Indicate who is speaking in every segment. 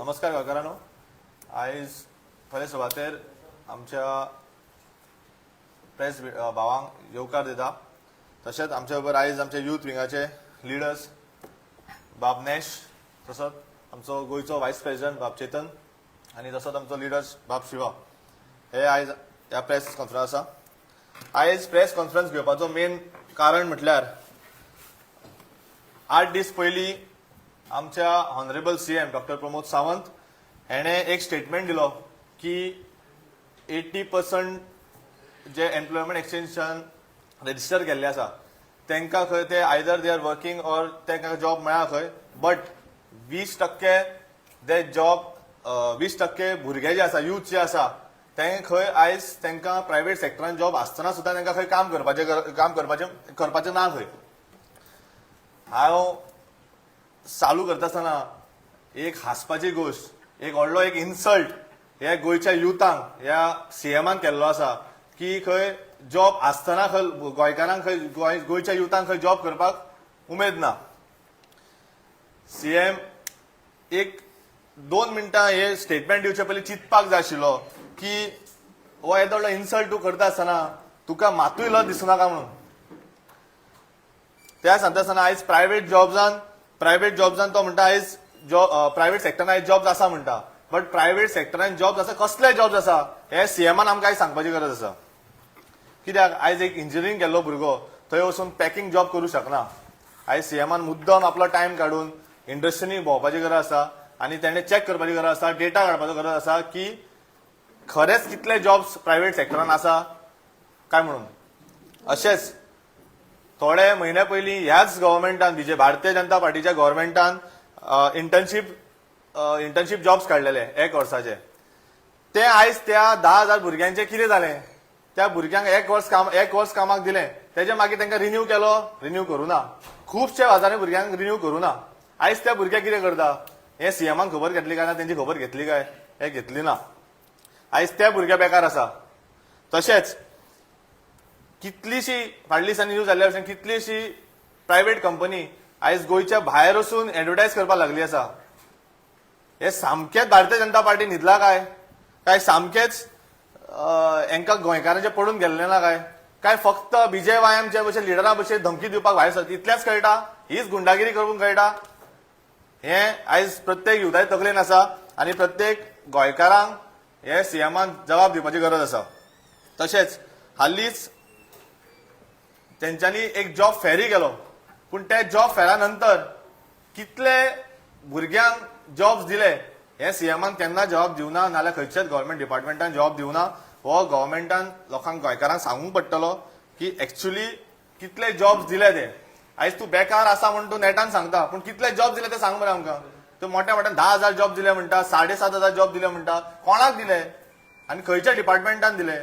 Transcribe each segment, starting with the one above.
Speaker 1: नमस्कार गोंयकारांनो, आयज पयले सुवातेर आमच्या प्रेस भावांक येवकार दिता. तशेंच आमचे बरोबर आयज आमचे यूथ विंगाचे लिडर्स बाब नेश, तसोच आमचो गोंयचो व्हायस प्रेसिडेंट बाब चेतन आनी तसोच आमचो लिडर्स बाब शिवा हे आयज ह्या प्रेस कॉन्फरन्स आसा. आयज प्रेस कॉन्फरन्स घेवपाचो मेन कारण म्हटल्यार 8 दीस पयलीं आमच्या honourable CM doctor Pramod Sawant हेणे एक स्टेटमेंट दिलो की 80% जे एम्प्लॉयमेंट एक्सचेंजान रजिस्टर केल्ले आसा तांकां खंय ते either they are working or तांकां जॉब मेळ्ळा खंय, बट 20% जे जॉब 20% भुरगे जे आसा, यूथ जे आसा ते खंय आयज तांकां प्रायवेट सेक्टरान जॉब आसतना सुद्दां तांकां खंय काम करपाचें ना खंय. हांव चालू करतासतना एक हांसपाची गोश्ट, एक व्हडलो एक इन्सल्ट ह्या गोंयच्या युथांक ह्या सीएमान केल्लो आसा की खंय जॉब आसतना खंय गोंयकारांक खंय गोंयच्या युथांक खंय जॉब करपाक उमेद ना. सीएम एक 2 मिनटां हे स्टेटमेंट दिवचे पयलीं चिंतपाक जाय आशिल्लो की हो येदो व्हडलो इन्सल्ट तूं करता आसतना तुका मातूय लज दिसनाका म्हणून. त्या सांगतासतना आयज प्रायवेट जॉब्सान तो म्हणटा आयज प्रायवेट सेक्टरान आयज जॉब्स आसा म्हणटा, बट प्रायवेट सेक्टरान जॉब्स आसा कसले जॉब्स आसा हे सीएमान आमकां आयज सांगपाची गरज आसा. कित्याक आयज एक इंजिनियरींग केल्लो भुरगो थंय वचून पॅकिंग जॉब करूं शकना. आयज सीएमान मुद्दम आपलो टायम काडून इंडस्ट्रीनी भोंवपाची गरज आसा आनी तेणें चॅक करपाची गरज आसा, डेटा काडपाचो गरज आसा की खरेंच कितले जॉब्स प्रायवेट सेक्टरान आसा काय म्हणून. अशेंच थोडे म्हयने पयलीं ह्याच गव्हर्मेंटान भारतीय जनता पार्टीच्या गव्हर्मेंटान इंटर्नशीप जॉब्स काडलेले 1 वर्साचे. ते आयज त्या 10,000 भुरग्यांचे कितें जालें, त्या भुरग्यांक 1 वर्स कामाक दिलें, तेजे मागीर तांकां रिन्यू करूं ना. खुबशे हजारांनी भुरग्यांक रिन्यू करूं ना. आयज त्या भुरगे कितें करता हे सीएमान खबर घेतली काय ना, तेंची खबर घेतली काय, हे घेतली ना. आयज ते भुरगे बेकार आसा. तशेंच कितलीशी फाटल्या दिसांनी न्यूज जाल्ल्या भशेन कितलीशी प्रायवेट कंपनी आयज गोंयच्या भायर वचून एडवर्टायज करपाक लागली आसा. हे सामकेच भारतीय जनता पार्टी न्हिदला काय सामकेच हांकां गोंयकारांचे पडून गेल्ले ना काय फक्त बीजेवायएमचे भशेन लिडरा भशेन धमकी दिवपाक भायर सरता इतलेंच कळटा, हीच गुंडागिरी करून कळटा. हे आयज प्रत्येक युथाचे तकलेन आसा आनी प्रत्येक गोंयकारांक हे सीएमान जबाब दिवपाची गरज आसा. तशेंच हालींच तेंच्यांनी एक जॉब फेरी केलो, पूण त्या जॉब फेरा नंतर कितले भुरग्यांक जॉब्स दिले हे सीएमान केन्ना जबाब दिवना, नाल्यार खंयच्याच गव्हर्मेंट डिपार्टमेंटान जबाब दिवना. हो गव्हर्मेंटान गोंयकारांक सांगूंक पडटलो की एक्चुअली कितले जॉब्स दिले ते. आयज तूं बेकार आसा म्हूण तूं नेटान सांगता, पूण कितले जॉब दिले ते सांग मरे आमकां. तूं मोठ्या 10,000 जॉब दिले म्हणटा, 7,500 जॉब दिले म्हणटा, कोणाक दिले आनी खंयच्या डिपार्टमेंटान दिले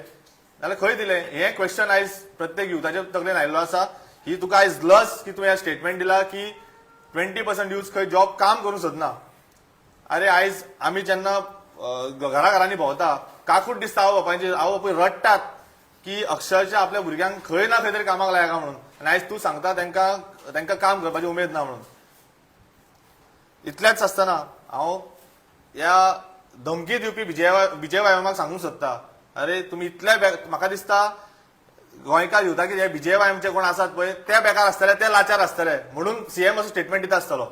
Speaker 1: नाल्यार खंय दिले, हे क्वेश्चन आयज प्रत्येक युथाच्या तकलेन आयिल्लो आसा. ही तुका आयज लज की तुवें स्टेटमेंट दिला की 20% यूथ खंय जॉब काम करूं सोदना. अरे आयज आमी जेन्ना घरांनी भोंवता काकूट दिसता आवय बापूय रडटात की अक्षरशः आपल्या भुरग्यांक खंय ना खंय तरी कामाक लायका म्हणून, आनी आयज तूं सांगता तांकां काम करपाची उमेद ना म्हणून. इतलेंच आसतना हांव ह्या धमकी दिवपी बीजेवायएमाक सांगूंक सोदता, अरे तुमी इतले म्हाका दिसता गोंयकार युथाक हे बीजेवायएमचे कोण आसात पळय ते बेकार आसतले, ते लाचार आसतले म्हणून सीएम असो स्टेटमेंट दिता आसतलो.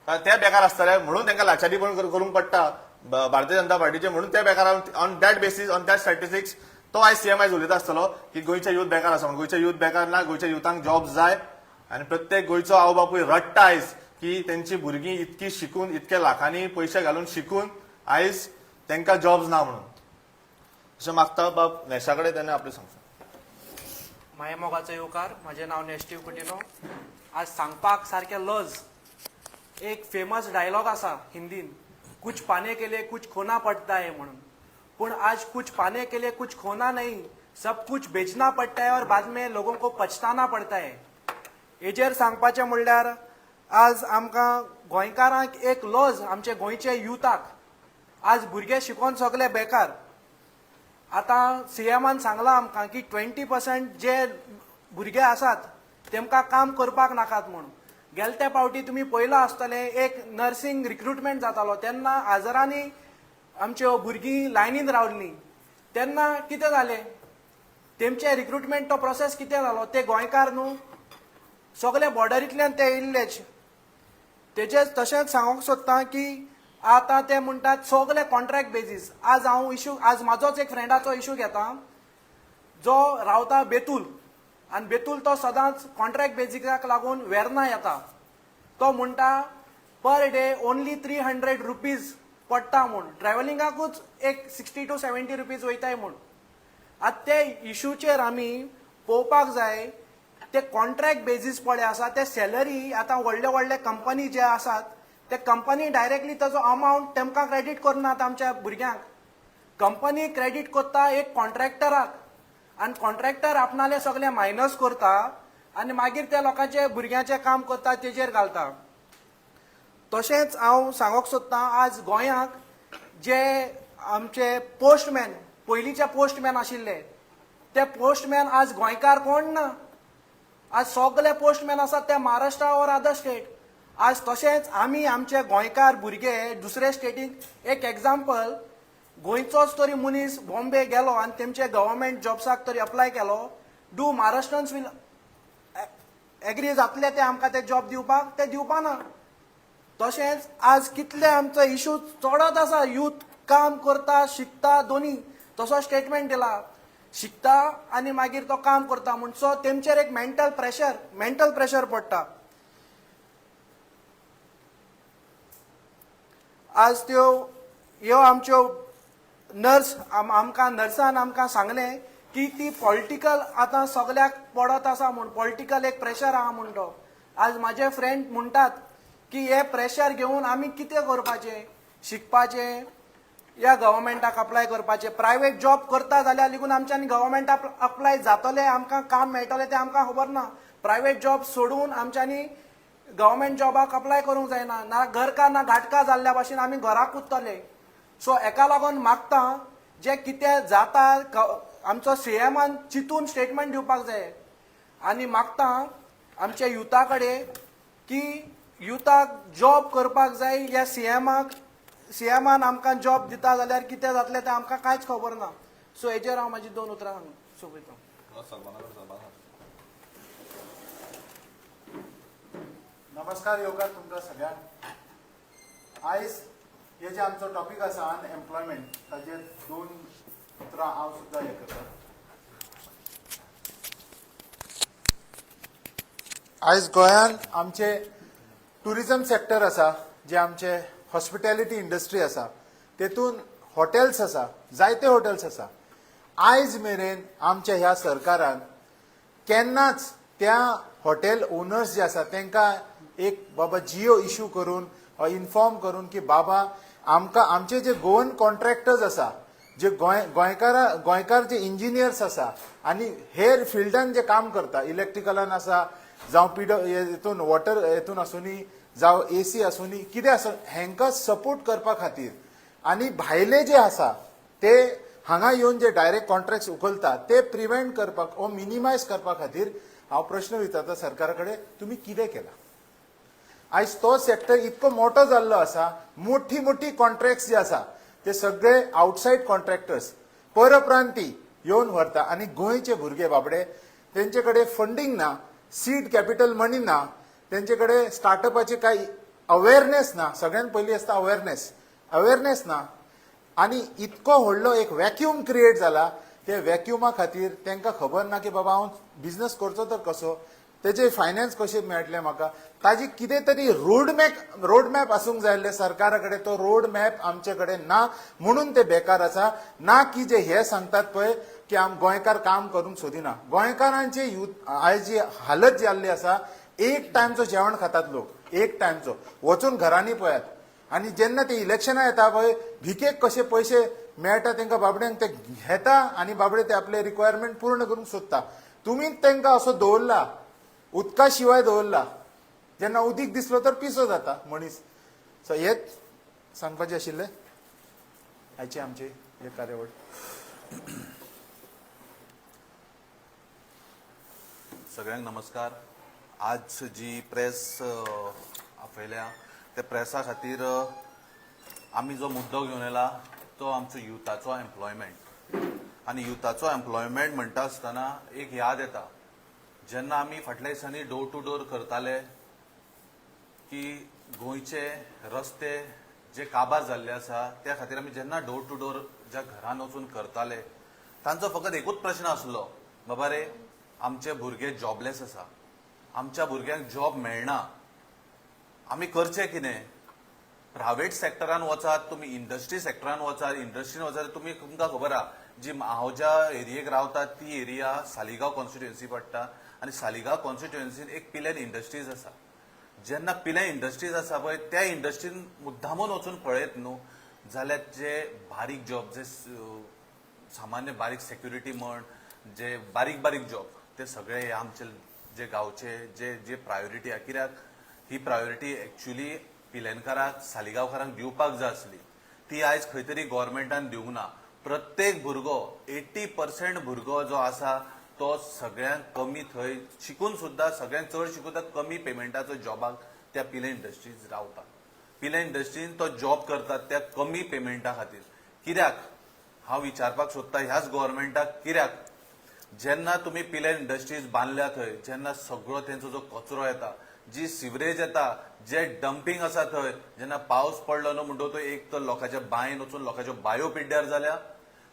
Speaker 1: ते बेकार आसतले म्हणून तांकां लाचारी पण करूंक पडटा भारतीय जनता पार्टीचे, म्हणून ते बेकार on that basis on that statistics तो आयज सीएम आयज उलयता आसतलो की गोंयचे यूथ बेकार आसा म्हणून. गोंयचे यूथ बेकार ना, गोंयच्या युथांक जॉब जाय आनी प्रत्येक गोंयचो आवय बापूय रडटा आयज की तेंची भुरगीं इतकी शिकून, इतके लाखांनी पयशे घालून शिकून आयज तांकां जॉब्स ना म्हणून. अशें मागता बाब नेशा कडेन तेणें आपलें सांगता.
Speaker 2: माये मोगाचो येवकार, म्हजें नांव नेस्टीव कुटिनो. आज सांगपाक सारकें लज. एक फेमस डायलॉग आसा हिंदीन, कुछ पाने के लिए कुछ खोना पड़ता है म्हणून. पूण आज कुछ पाने के लिए कुछ खोना नहीं, सब कुछ बेचना पड़ता है और बाद में लोगों को पछताना पड़ता है. हेजेर सांगपाचें म्हणल्यार आज आमकां गोंयकारांक एक लज, आमचे गोंयचे युथाक आज भुरगे शिकोवन सगळे बेकार. आतां सीएमान सांगलां आमकां की 20% जे भुरगे आसात तेमकां काम करपाक नाकात म्हणून. गेल्या फावटी तुमी पळयलो आसतले एक नर्सिंग रिक्रुटमेंट जातालो तेन्ना हजारांनी आमच्यो भुरगीं लायनीन रावल्लीं तेन्ना कितें जालें तेमचे रिक्रुटमेंट तो प्रोसेस कितें जालो ते गोंयकार न्हू सगळे बॉर्डरींतल्यान ते येयल्लेच तेजेच तशेंच सांगूंक सोदतां की आतां ते म्हणटात सगळे कॉन्ट्रॅक्ट बेजीस आज म्हाजोच एक फ्रेंडाचो इशू घेता जो रावता बेतूल आनी बेतूल तो सदांच कॉन्ट्रॅक्ट बेजिकाक लागून वेर्ना येता तो म्हणटा पर डे ओन्ली 300 रुपीज पडटा म्हूण ट्रॅव्हलिंगाकूच एक 60 to 70 रुपीज वयताय म्हूण आतां ते इशूचेर आमी पळोवपाक जाय ते कॉन्ट्रॅक्ट बेजीस पळय आसा ते सॅलरी आतां व्हडले व्हडले कंपनी जे आसात ते कंपनी डायरेक्टली ताजो अमावंट तेमकां क्रेडीट करनात आमच्या भुरग्यांक कंपनी क्रेडीट करता एक कॉन्ट्रॅक्टराक आनी कॉन्ट्रॅक्टर आपणाले सगळे मायनस करता आनी मागीर त्या लोकांचे भुरग्यांचें काम करता तेजेर घालता तशेंच हांव सांगूंक सोदतां आज गोंयांत जे आमचे पोस्टमॅन पयलींचे पोस्टमॅन आशिल्ले ते पोस्टमॅन आज गोंयकार कोण ना आज सगळे पोस्टमॅन आसात ते महाराष्ट्रा ऑर अदर स्टेट आज तशेंच आमी आमचे गोंयकार भुरगे दुसरे स्टेटीक एक एग्जाम्पल गोंयचोच तरी मनीस बॉम्बे गेलो आनी तेमचे गव्हर्मेंट जॉब्साक तरी अप्लाय केलो डू महाराष्ट्रन्स वील एग्री जातले ते आमकां ते जॉब दिवपाक ते दिवपाना तशेंच आज कितले आमचो इशू चडत आसा यूथ काम करता शिकता दोनी तसो स्टेटमेंट दिला शिकता आनी मागीर तो काम करता म्हूण सो तेमचेर एक मेंटल प्रेशर पडटा आज ह्यो आमच्यो नर्स आमकां नर्सान आमकां सांगलें की ती पॉलिटिकल आतां सगल्याक पडत आसा म्हूण पॉलिटिकल एक प्रेशर आहा म्हूण तो आज म्हाजे फ्रेंड म्हणटात की हे प्रेशर घेवन आमी कितें करपाचें शिकपाचें या गव्हर्मेंटाक अप्लाय करपाचें प्रायवेट जॉब करता जाल्यार लेगून आमच्यांनी गव्हर्मेंटाक अप्लाय जातलें आमकां काम मेळटलें तें आमकां खबर ना प्रायवेट जॉब सोडून आमच्यांनी गव्हर्मेंट जॉबाक अप्लाय करूंक जायना ना घरका ना घाटका जाल्ल्या भाशेन आमी घराक उरतले सो हेका लागून मागता जे कितें जाता आमचो सीएमान चिंतून स्टेटमेंट दिवपाक जाय आनी मागता आमच्या युथा कडेन की युथाक जॉब करपाक जाय ह्या सीएमान आमकां जॉब दिता जाल्यार कितें जातलें तें आमकां कांयच खबर ना सो हेजेर हांव म्हाजी 2 उतरां सोंपयतां
Speaker 3: नमस्कार योगा तुमकां सगळ्यांक आयज हे जे आमचो टॉपिक आसा अनएम्प्लॉयमेंट ताजेर 2 उतरां हांव सुद्दां हे करतां आयज गोंयांत आमचे टुरिझम सेक्टर आसा जे आमचे हॉस्पिटॅलिटी इंडस्ट्री आसा तेतून हॉटेल्स आसा जायते हॉटेल्स आसा आयज मेरेन आमच्या ह्या सरकारान केन्नाच त्या हॉटेल ओनर्स जे आसा तांकां एक बाबा जिओ इश्यू करून इन्फॉर्म करून की बाबा आमकां आमचे जे गोवन कॉन्ट्रॅक्टर्स आसा जे गोंयकार जे इंजिनियर्स आसा आनी हेर फिल्डान जे काम करता इलेक्ट्रिकलान आसा जावं हेतून वॉटर हेतून आसूनी जावं एसी आसूनी कितें आसूं हेंकां सपोर्ट करपा खातीर आनी भायले जे आसा ते हांगा येवन जे डायरेक्ट कॉन्ट्रॅक्ट्स उखलता ते प्रिव्हेंट करपाक ओ मिनिमायज करपा खातीर हांव प्रश्न विचारता सरकारा कडेन तुमी कितें केलां आयज तो सेक्टर इतको मोठो जाल्लो आसा मोठी कॉन्ट्रॅक्ट्स जे आसा ते सगळे आउटसायड कॉन्ट्रॅक्टर्स परप्रांती येवन व्हरता आनी गोंयचे भुरगे बाबडे तेंचे कडेन फंडींग ना सीड कॅपिटल मनी ना तेंचे कडेन स्टार्टअपाची कांय अवेरनेस ना सगळ्यात पयलीं आसता अवेरनेस ना आनी इतको व्हडलो एक वॅक्यूम क्रिएट जाला ते वॅक्युमा खातीर तांकां खबर ना की बाबा हांव बिझनस करचो तर कसो तेजे फायनान्स कशे मेळटले म्हाका ताजी कितें तरी रोड मॅप आसूंक जाय आसलें सरकारा कडेन तो रोड मॅप आमचे कडेन ना म्हणून ते बेकार आसा ना की जे हे सांगतात पळय की गोंयकार काम करूंक सोदिना गोंयकारांचे आयज जी हालत जाल्ली आसा एक टायमचो जेवण खातात लोक एक टायमचो वचून घरांनी पळयात आनी जेन्ना ते इलेक्शनां येता पळय भिकेक कशे पयशे मेळटा तांकां बाबड्यांक ते घेता आनी बाबडे ते आपले रिक्वायरमेंट पूर्ण करूंक सोदता तुमीच तांकां असो दवरला उदका शिवाय दवरला जेन्ना उदीक दिसलो तर पिसो जाता मनीस सो हेच सांगपाचें आशिल्लें आयची आमची हे कार्यावळ
Speaker 4: सगळ्यांक नमस्कार आज जी प्रेस आपयल्या त्या प्रेसा खातीर आमी जो मुद्दो घेवन येला तो आमचो युथाचो एम्प्लॉयमेंट आनी युथाचो एम्प्लॉयमेंट म्हणटा आसतना एक याद येता जेन्ना आमी फाटल्या दिसांनी डोर टू डोर करताले की गोंयचे रस्ते जे काबार जाल्ले आसा त्या खातीर आमी जेन्ना डोर टू डोर ज्या घरान वचून करताले तांचो फकत एकूच प्रश्न आसलो बाबा रे आमचे भुरगे जॉबलेस आसा आमच्या भुरग्यांक जॉब मेळना आमी करचें कितें प्रायव्हेट सेक्टरान वचात तुमी इंडस्ट्री सेक्टरान वचात इंडस्ट्रीन वचात तुमकां खबर आहा जी हांव ज्या एरियेक रावता ती एरिया सालिगांव कॉन्स्टिट्युएन्सी पडटा आनी सालिगांव कॉन्स्टिट्युएन्सीन एक पिलेन इंडस्ट्रीज आसा जेन्ना पिलेन इंडस्ट्रीज आसा पळय त्या इंडस्ट्रीन मुद्दामून वचून पळयत न्हू जाल्यार जे बारीक जॉब जे सामान्य बारीक सेक्युरिटी म्हण जे बारीक बारीक जॉब ते सगळे हे आमचे जे गांवचे जे जे प्रायोरिटी आहा कित्याक ही प्रायोरिटी एक्चुअली पिलेनकारांक सालिगांवकारांक दिवपाक जाय आसली ती आयज खंय तरी गोव्हर्मेंटान दिवंक ना प्रत्येक भुरगो 80% भुरगो जो आसा तो सगळ्यांत कमी थंय शिकून सुद्धा सगळ्यांत चड शिकून कमी पेमेंटाचो जॉबाक त्या पिले इंडस्ट्रीज रावता पिले इंडस्ट्रीन तो जॉब करतात त्या कमी पेमेंटा खातीर कित्याक हांव विचारपाक सोदता ह्याच गोव्हर्मेंटाक कित्याक जेन्ना तुमी पिले इंडस्ट्रीज बांदल्या थंय जेन्ना सगळो तेंचो जो कचरो येता जी सिवरेज येता जे डंपिंग आसा थंय जेन्ना पावस पडलो न्हू म्हणटो तो एक तर लोकांच्या बांयन वचून लोकांच्यो बांयो पिड्ड्यार जाल्या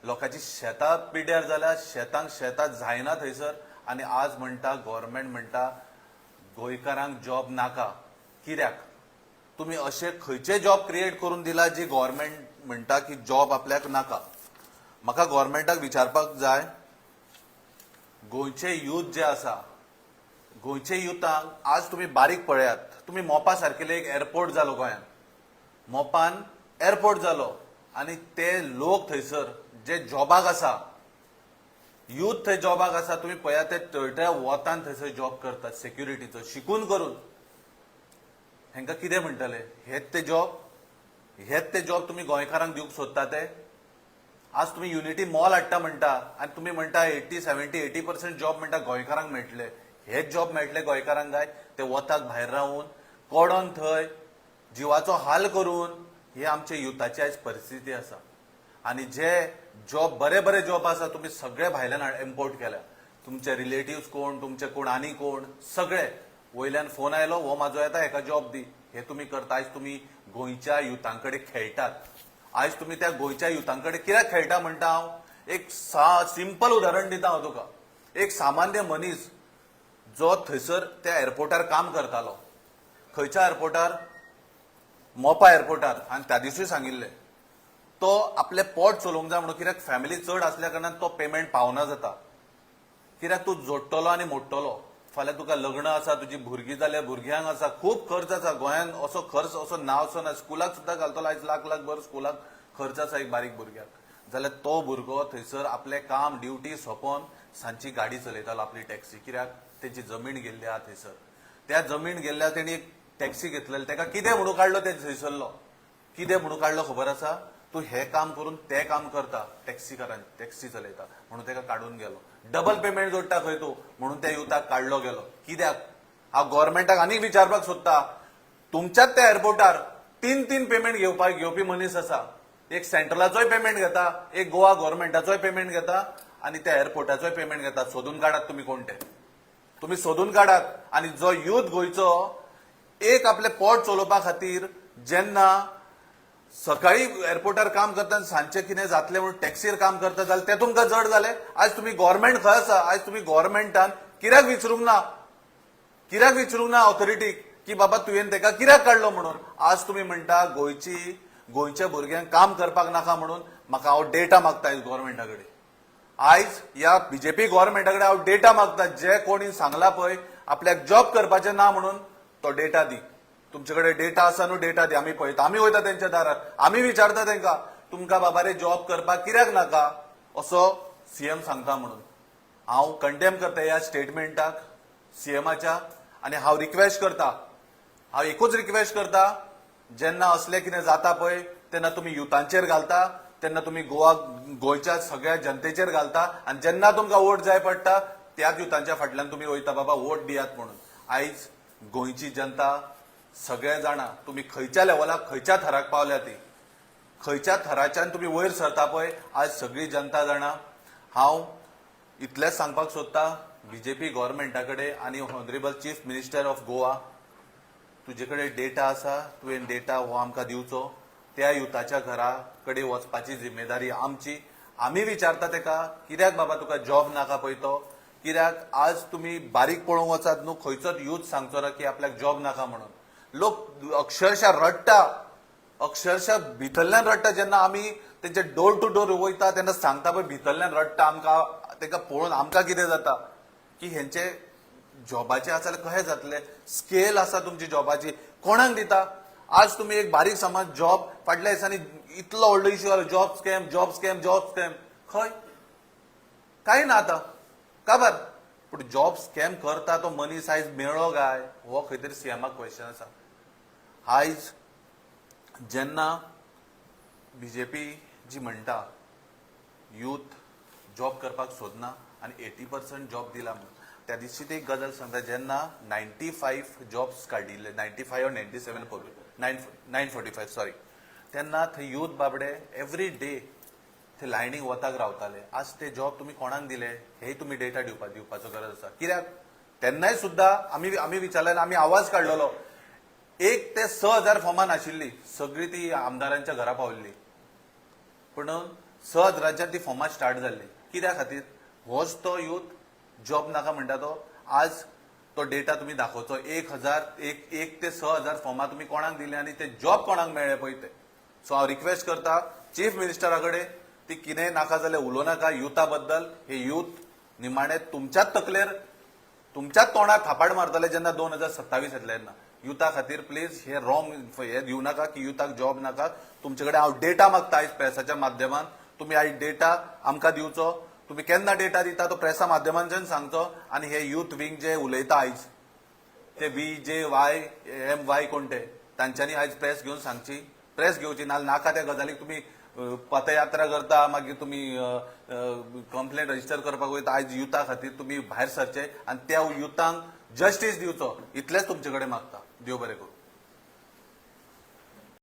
Speaker 4: लोकांची शेतां पिड्ड्यार जाल्या शेतांक शेतां जायना थंयसर आनी आज म्हणटा गोव्हर्मेंट म्हणटा गोंयकारांक जॉब नाका कित्याक तुमी अशे खंयचे जॉब क्रिएट करून दिला जी गोव्हर्मेंट म्हणटा की जॉब आपल्याक नाका म्हाका गोव्हर्मेंटाक विचारपाक जाय गोंयचे यूथ जे आसा गोंयचे युथांक आज तुम्ही बारीक पळयात तुम्ही मोपा सारकेले एक एअरपोर्ट जालो गोंयान मोपान एअरपोर्ट जालो आनी ते लोक थंयसर जे जॉबाक आसा यूथ थंय जॉबाक आसा तुम्ही पळयात ते तळट्या वतान थंयसर जॉब करतात सेक्युरिटीचो शिकून करून हेंकां कितें म्हणटले हेच ते जॉब तुम्ही गोंयकारांक दिवंक सोदता ते आज तुम्ही युनिटी मॉल हाडटा म्हणटा आनी तुम्ही म्हणटा 80-70-80% जॉब म्हणटा गोंयकारांक मेळटले हेच जॉब मेळटले गोंयकारांक काय ते वताक भायर रावून कोडोन थंय जिवाचो हाल करून हे आमचे युथाची आयज परिस्थिती आसा आनी जे जॉब बरे बरे जॉब आसा तुम्ही सगळे भायल्यान इम्पोर्ट केल्या तुमचे रिलेटिव्स कोण तुमचे कोण आनी कोण सगळे वयल्यान फोन आयलो हो म्हाजो येता हेका जॉब दी हे तुम्ही करता आयज तुम्ही गोंयच्या युथांकडे खेळटात आयज तुम्ही त्या गोंयच्या युथांकडे कित्याक खेळटा म्हणटा हांव एक सिंपल उदाहरण दिता हांव तुका एक सामान्य मनीस जो थंयसर त्या एअरपोर्टार काम करतालो खंयच्या एअरपोर्टार मोपा एअरपोर्टार आनी त्या दिसूय सांगिल्ले तो आपले पोट चलोवंक जाय म्हणून कित्याक फॅमिली चड असल्या कारणान तो पेमेंट पावना जाता कित्याक तूं जोडटलो आनी मोडटलो फाल्यां तुका लग्न आसा तुजी भुरगीं जाल्यार भुरग्यांक आसा खूब खर्च आसा गोंयान असो खर्च असो नांव असो ना स्कुलाक सुद्दां घालतलो आयज लाख भर स्कुलाक खर्च आसा एक बारीक भुरग्याक जाल्यार तो भुरगो थंयसर आपलें काम ड्युटी सोंपोवन सांजची गाडी चलयतालो आपली टॅक्सी कित्याक तेची जमीन गेल्ली आहा थंयसर त्या जमीन गेल्ल्या तेणी एक टॅक्सी घेतलेली तेका कितें म्हणून काडलो ते थंयसरलो कितें म्हणून काडलो खबर आसा तूं हे काम करून ते काम करता टॅक्सीकारान टॅक्सी चलयता म्हणून तेका काडून गेलो डबल पेमेंट जोडटा खंय तूं म्हणून त्या युथाक काडलो गेलो कित्याक हांव गोव्हर्मेंटाक आनीक विचारपाक सोदता तुमच्याच त्या एअरपोर्टार 3 पेमेंट घेवपी मनीस आसा एक सेंट्रलाचोय पेमेंट घेता एक गोवा गोव्हर्मेंटाचोय पेमेंट घेता आनी त्या एअरपोर्टाचोय पेमेंट घेता सोदून काडात तुम्ही कोण ते तुम्ही सोदून काडात आनी जो यूथ गोंयचो एक आपले पोट चलोवपा खातीर जेन्ना सकाळी एअरपोर्टार काम करता सांजचे कितें जातले म्हणून टॅक्सीर काम करता जाल्यार ते तुमकां जड जाले आयज तुम्ही गोव्हर्मेंट खंय आसा आयज तुम्ही गोव्हर्मेंटान कित्याक विचारूंक ना ऑथॉरिटीक की बाबा तुवें तेका कित्याक काडलो म्हणून आज तुम्ही म्हणटा गोंयच्या भुरग्यांक काम करपाक नाका म्हणून म्हाका हांव डेटा मागता आयज गोव्हर्मेंटा कडेन आयज या बीजेपी गोव्हर्मेंटा कडेन हांव डेटा मागता जे कोणी सांगला पळय आपल्याक जॉब करपाचें ना म्हणून तो डेटा दी तुमचे कडेन डेटा आसा न्हू डेटा दी आमी पळयता आमी वयता तेंच्या दारार आमी विचारता तेंकां तुमकां बाबा रे जॉब करपाक कित्याक नाका असो सीएम सांगता म्हणून हांव कंडेम करता ह्या स्टेटमेंटाक सीएमाच्या आनी हांव रिक्वेस्ट करता हांव एकूच रिक्वेस्ट करता जेन्ना असलें कितें जाता पळय तेन्ना तुमी युथांचेर घालता तेन्ना तुमी गोंयच्या सगळ्या जनतेचेर घालता आनी जेन्ना तुमकां वोट जाय पडटा त्याच युथांच्या फाटल्यान तुमी वयता बाबा वोट दियात म्हणून आयज गोंयची जनता सगळे जाणां तुम्ही खंयच्या लेवलाक खंयच्या थराक पावल्या ती खंयच्या थराच्यान तुम्ही वयर सरता पळय आज सगळी जनता जाणा हांव इतलेंच सांगपाक सोदतां बीजेपी गव्हर्मेंटा कडेन आनी honourable chief minister of Goa तुजे कडेन डेटा आसा तुवें डेटा हो आमकां दिवचो त्या युथाच्या घरा कडेन वचपाची जिम्मेदारी आमची आमी विचारता तेका कित्याक बाबा तुका जॉब नाका पळय तो कित्याक आज तुम्ही बारीक पळोवंक वचात न्हू खंयचोच यूथ सांगचो ना की आपल्याक जॉब नाका म्हणून लोक अक्षरशः रडटा अक्षरशः भितरल्यान रडटा जेन्ना आमी तेंचे डोर टू डोर वयता तेन्ना सांगता पळय भितरल्यान रडटा आमकां तेका पळोवन आमकां कितें जाता की हेंचे जॉबाचे आसा जाल्यार कशें जातलें स्केल आसा तुमची जॉबाची कोणाक दिता आज तुम्ही एक बारीक समज जॉब फाटल्या दिसांनी इतलो व्हडलो इश्यू आलो job scam job scam job scam खंय काय ना आतां काबर पूण जॉब स्कॅम करता तो मनीस आयज मेळ्ळो काय हो खंय तरी सीएमाक क्वेश्चन आसा आयज जेन्ना बीजेपी जी म्हणटा यूथ जॉब करपाक सोदना आनी 80% जॉब दिला म्हणून त्या दिवशी ते एक गजाल सांगता जेन्ना 95 जॉब्स काडिल्ले 95 और 97 पळय 945 सॉरी तेन्ना थंय यूथ बाबडे एवरी डे ते लायनीक वताक रावताले आज ते जॉब तुम्ही कोणाक दिले हे तुम्ही डेटा दिवपाचो गरज आसा कित्याक तेन्नाय सुद्दां आमी विचारलें आमी आवाज काडलेलो 1 ते 6,000 फॉर्मां नाशिल्ली सगळी ती आमदारांच्या घरा पावल्ली पूण 6,000 ती फॉर्मां स्टार्ट जाल्ली कित्या खातीर होच तो यूथ जॉब नाका म्हणटा तो आज तो डेटा तुम्ही दाखोवचो 1 ते 6,000 फॉर्मां तुम्ही कोणाक दिले आनी ते जॉब कोणाक मेळ्ळे पळय ते सो हांव रिक्वेस्ट करता चीफ मिनिस्टरा कडेन ती कितेंय नाका जाल्यार उलोव नाका युथा बद्दल हे यूथ निमाणे तुमच्याच तकलेर तुमच्याच तोंडार थापाड मारतले जेन्ना 2027 येतले तेन्ना युथा खातीर प्लीज हे रॉंग हे दिवं नाका की युथाक जॉब नाका तुमचे कडेन हांव डेटा मागता आयज प्रेसाच्या माध्यमान तुम्ही आयज डेटा आमकां दिवचो तुम्ही केन्ना डेटा दिता तो प्रेसा माध्यमांच्यान सांगचो आनी हे यूथ विंग जे उलयता आयज ते VJYMY कोण ते तांच्यांनी आयज प्रेस घेवन सांगची प्रेस घेवची नाका त्या गजालीक तुम्ही पथयात्रा करता मागीर तुम्ही कंप्लेंट रजिस्टर करपाक वयता आयज युथा खातीर तुम्ही भायर सरचे आनी त्या युथांक जस्टीस दिवचो इतलेंच तुमचे कडेन मागता देव बरें करूं